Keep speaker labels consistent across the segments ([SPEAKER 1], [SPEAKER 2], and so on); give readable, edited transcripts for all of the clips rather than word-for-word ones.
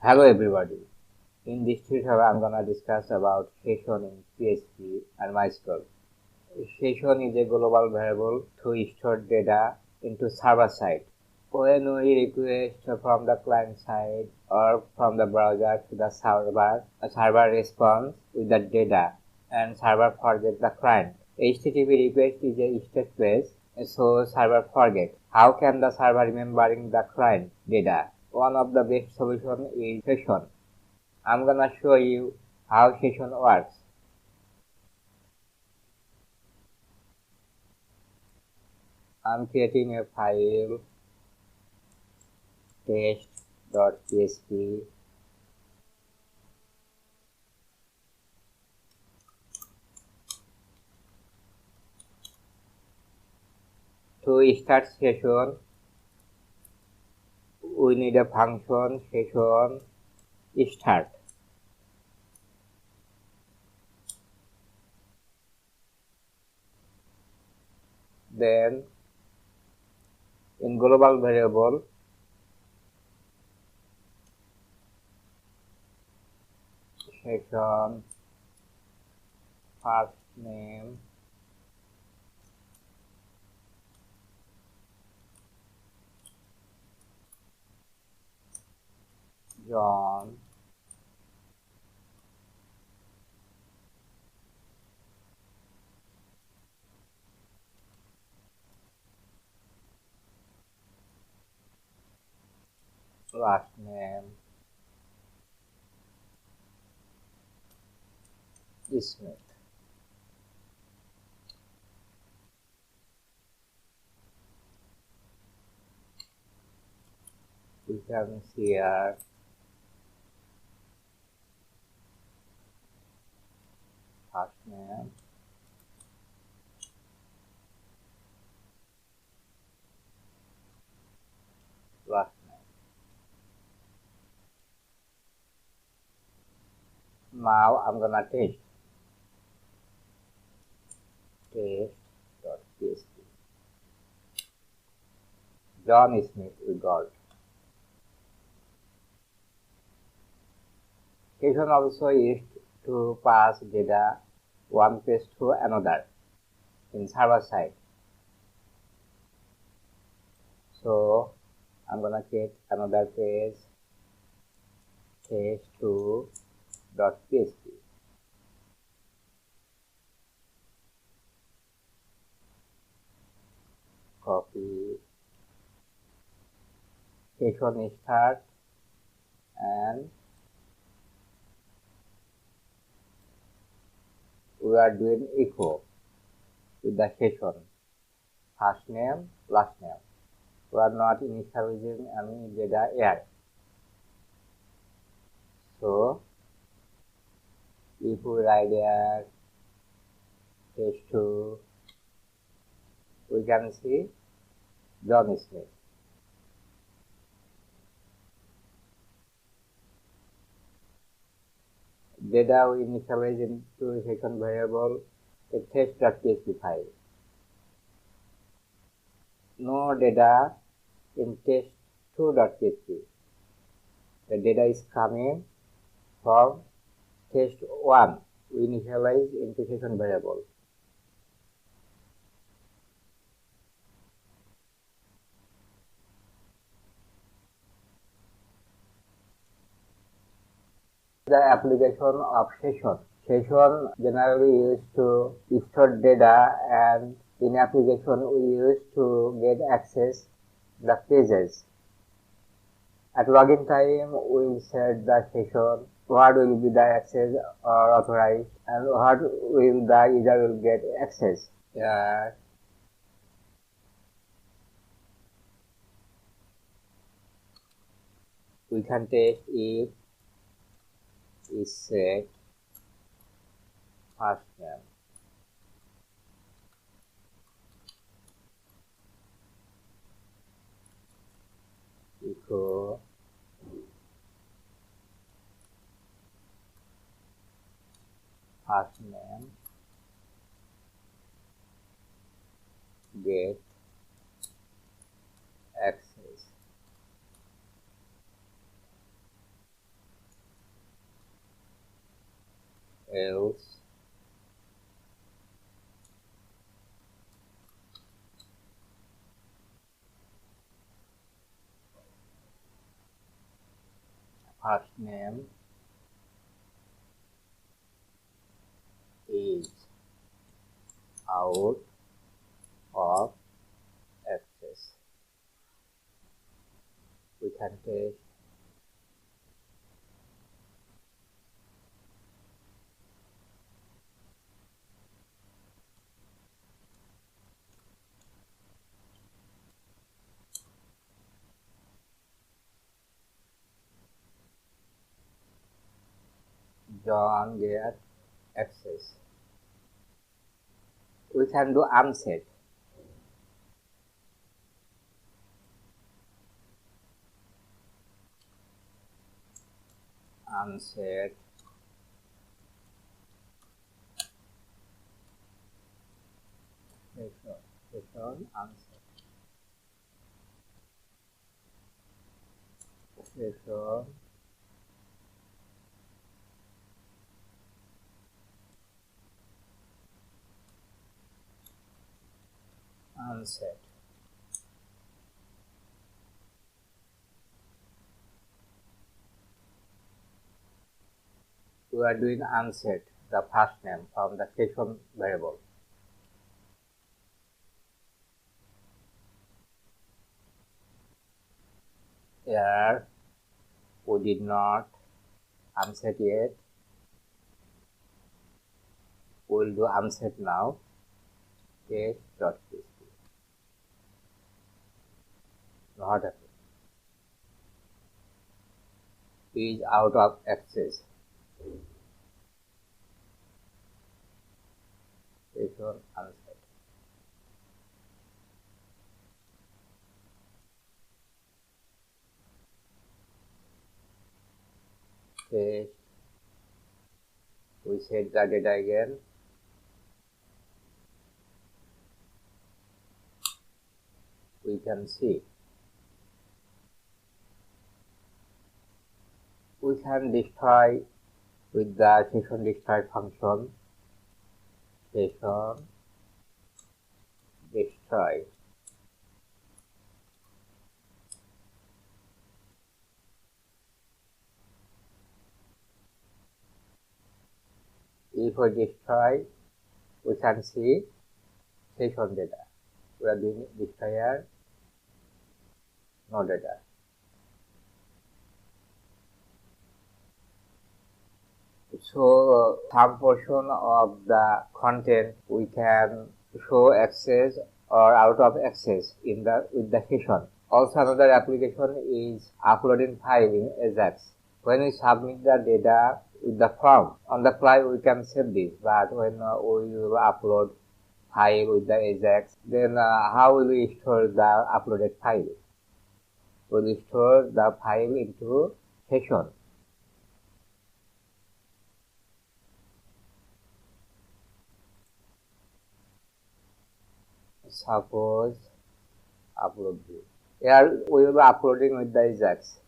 [SPEAKER 1] Hello everybody. In this tutorial I'm gonna discuss about session in PHP and MySQL. Session is a global variable to store data into server side. When we request from the client side or from the browser to the server, a server responds with the data and server forgets the client. HTTP request is a stateless, so server forget. How can the server remembering the client data? One of the best solution is session. I'm gonna show you how session works. I'm creating a file test.php. To start session, we need a function session start. Then in global variable, session first name John, last name Smith. We can see here first name, last name. Now I'm gonna test.php. John Smith we got. Session also used to pass data one page to another in server side. So I'm gonna create another page test2.php. Copy session start and we are doing echo with the session first name, last name. We are not initializing any data here. So if we write here test2, we can see John Smith. Data we initialize into session variable a test.php file. No data in test2.php. The data is coming from test1. We initialize into session variable. The application of session. Session generally used to store data, and in application we use to get access the pages. At login time we set the session, what will be the access or authorized, and what will the user will get access. We can test if is set first name equal first name get access. else first name is out of access. We can test John get access. We can do unset. Unset return unset return unset. We are doing unset the first name from the session variable. Here we did not unset yet. We will do unset now. Test.php. Not happening. Is out of access. Return unset. Test. We set the data again. We can see we can destroy with the session destroy function. Session destroy. If we destroy, we can see session data. We are doing destroyer, no data. So some portion of the content we can show access or out of access in the with the session. Also another application is uploading file in Ajax. When we submit the data with the form, on the fly we can save this, but when we will upload file with the Ajax, then how will we store the uploaded file? We will store the file into session. Suppose upload view. Here we will be uploading with the Ajax.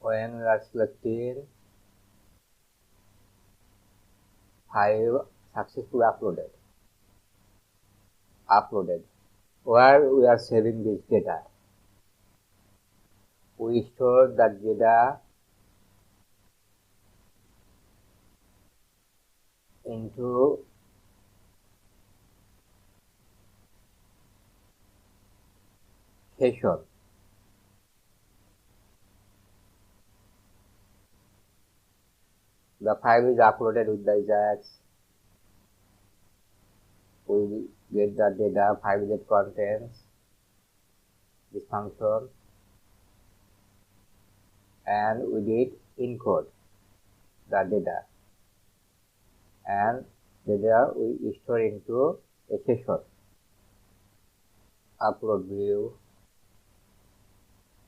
[SPEAKER 1] When we are selecting file successfully uploaded, where we are saving this data. We store that data into session. The file is uploaded with the Ajax. We get the data, file get contents, this function, and we did encode the data, and data we store into a session. Upload view.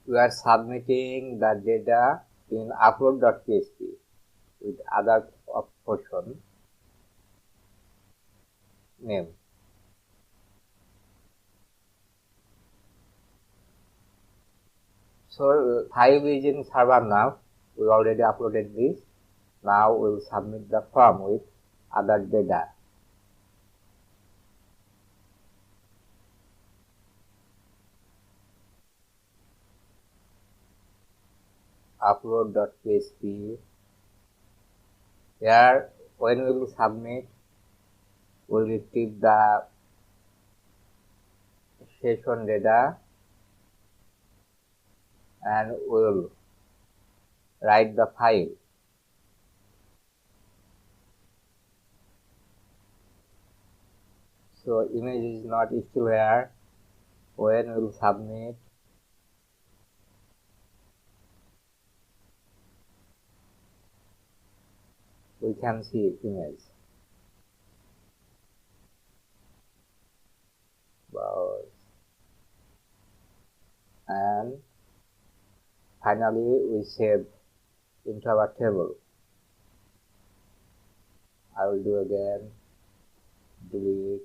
[SPEAKER 1] We are submitting the data in upload.php with other portion name. So file is in server now. We already uploaded this. Now we'll submit the form with other data. Upload.php. Here, when we will submit, we'll retrieve the session data and we'll write the file. So image is not still here. When we will submit, we can see image. And finally we save into our table. I will do again, delete,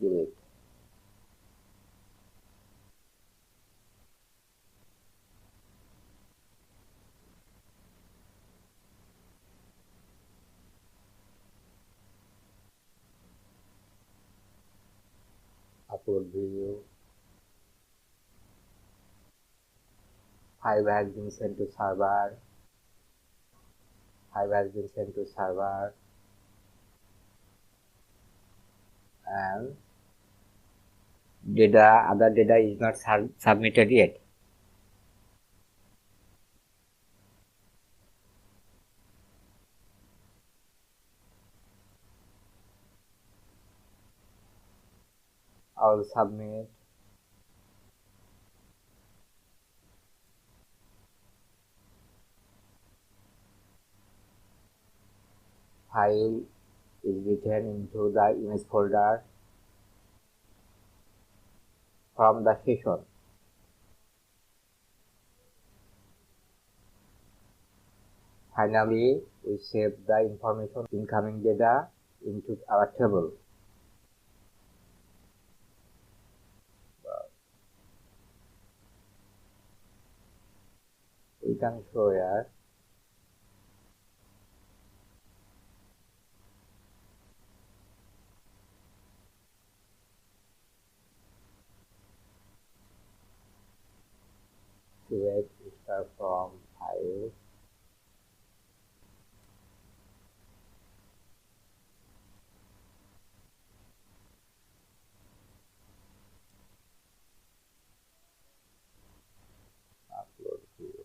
[SPEAKER 1] delete. Upload video. File has been sent to server. File has been sent to server. And other data is not submitted yet. I will submit. File is written into the image folder from the session. Finally, we save the information incoming data into our table. We can show here. Select start from file. Upload video.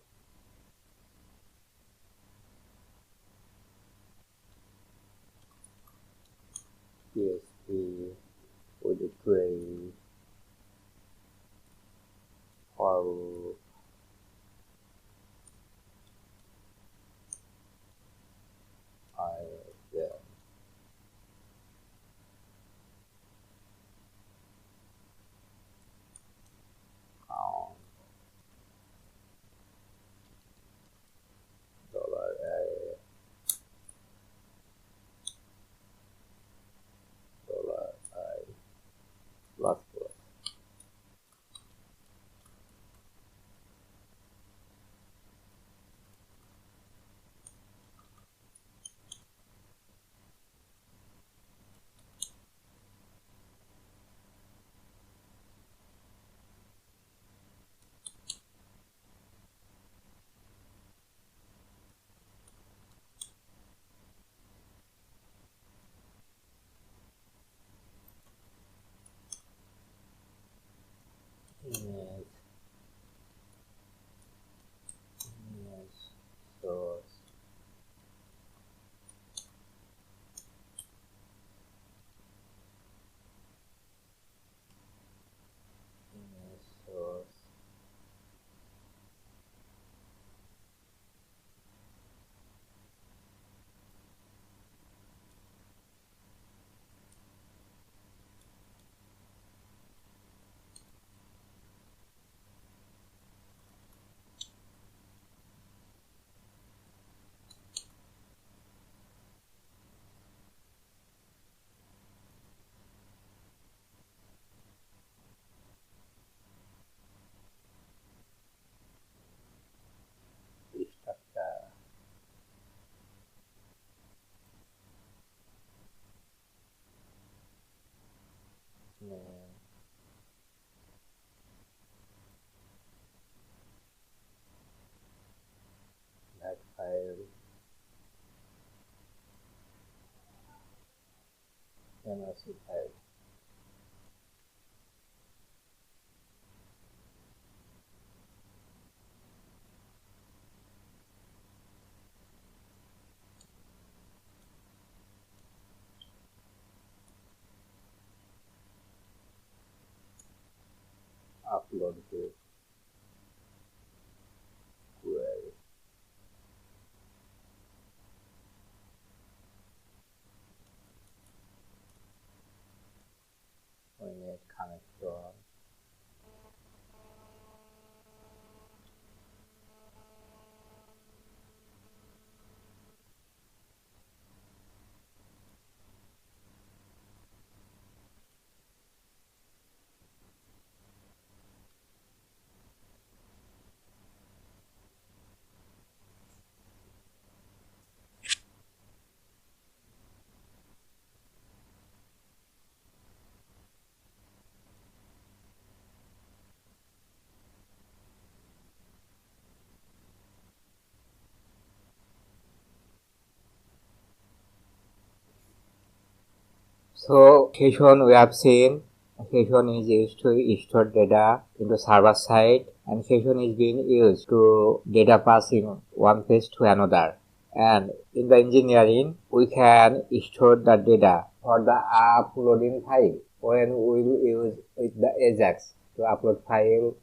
[SPEAKER 1] So session we have seen, session is used to store data into server side, and session is being used to data passing one page to another. And in the engineering, we can store the data for the uploading file when we will use with the Ajax to upload file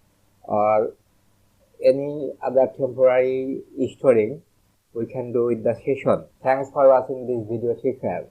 [SPEAKER 1] or any other temporary storing we can do with the session. Thanks for watching this video tutorial.